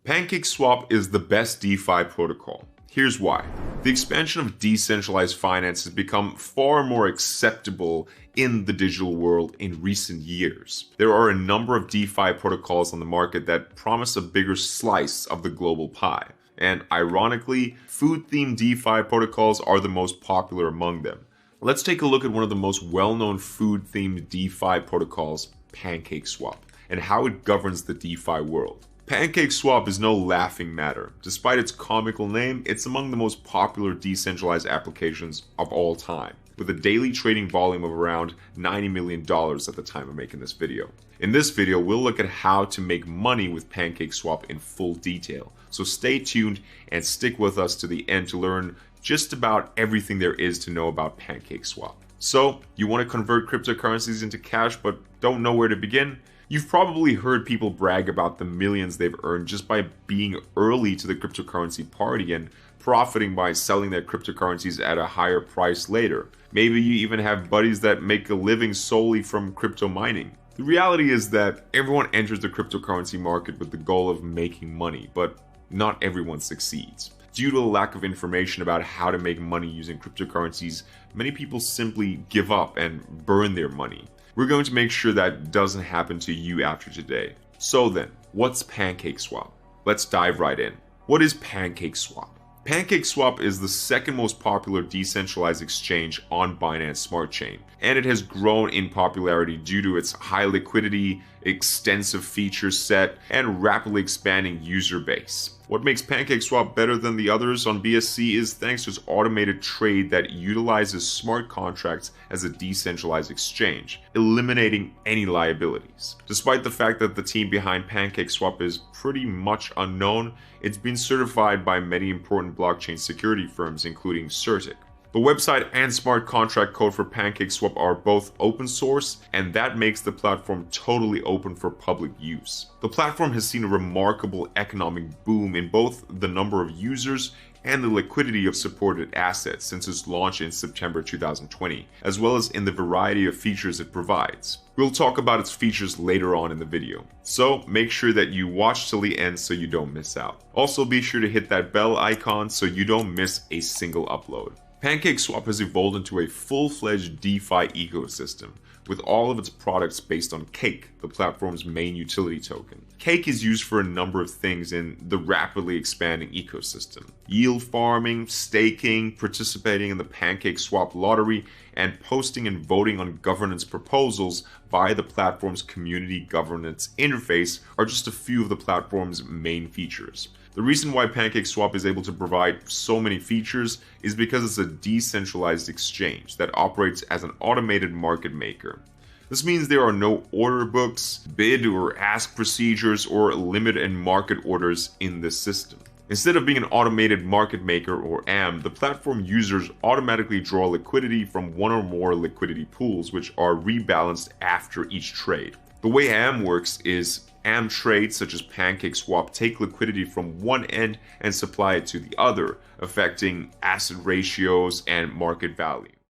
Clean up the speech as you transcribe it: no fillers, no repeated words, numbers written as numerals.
PancakeSwap is the best DeFi protocol. Here's why. The expansion of decentralized finance has become far more acceptable in the digital world in recent years. There are a number of DeFi protocols on the market that promise a bigger slice of the global pie. And ironically, food-themed DeFi protocols are the most popular among them. Let's take a look at one of the most well-known food-themed DeFi protocols, PancakeSwap, and how it governs the DeFi world. PancakeSwap is no laughing matter. Despite its comical name, it's among the most popular decentralized applications of all time, with a daily trading volume of around $90 million at the time of making this video. In this video, we'll look at how to make money with PancakeSwap in full detail. So stay tuned and stick with us to the end to learn just about everything there is to know about PancakeSwap. So, you want to convert cryptocurrencies into cash but don't know where to begin? You've probably heard people brag about the millions they've earned just by being early to the cryptocurrency party and profiting by selling their cryptocurrencies at a higher price later. Maybe you even have buddies that make a living solely from crypto mining. The reality is that everyone enters the cryptocurrency market with the goal of making money, but not everyone succeeds. Due to a lack of information about how to make money using cryptocurrencies, many people simply give up and burn their money. We're going to make sure that doesn't happen to you after today. So then, what's PancakeSwap? Let's dive right in. What is PancakeSwap? PancakeSwap is the second most popular decentralized exchange on Binance Smart Chain, and it has grown in popularity due to its high liquidity, extensive feature set, and rapidly expanding user base. What makes PancakeSwap better than the others on BSC is thanks to its automated trade that utilizes smart contracts as a decentralized exchange, eliminating any liabilities. Despite the fact that the team behind PancakeSwap is pretty much unknown, it's been certified by many important blockchain security firms, including Certic. The website and smart contract code for PancakeSwap are both open source, and that makes the platform totally open for public use. The platform has seen a remarkable economic boom in both the number of users and the liquidity of supported assets since its launch in September 2020, as well as in the variety of features it provides. We'll talk about its features later on in the video, so make sure that you watch till the end so you don't miss out. Also, be sure to hit that bell icon so you don't miss a single upload. PancakeSwap has evolved into a full-fledged DeFi ecosystem, with all of its products based on Cake, the platform's main utility token. Cake is used for a number of things in the rapidly expanding ecosystem: yield farming, staking, participating in the PancakeSwap lottery, and posting and voting on governance proposals via the platform's community governance interface are just a few of the platform's main features. The reason why PancakeSwap is able to provide so many features is because it's a decentralized exchange that operates as an automated market maker. This means there are no order books, bid or ask procedures, or limit and market orders in this system. Instead of being an automated market maker or AM, the platform users automatically draw liquidity from one or more liquidity pools, which are rebalanced after each trade. The way AM works is AM trades such as PancakeSwap take liquidity from one end and supply it to the other, affecting asset ratios and market value.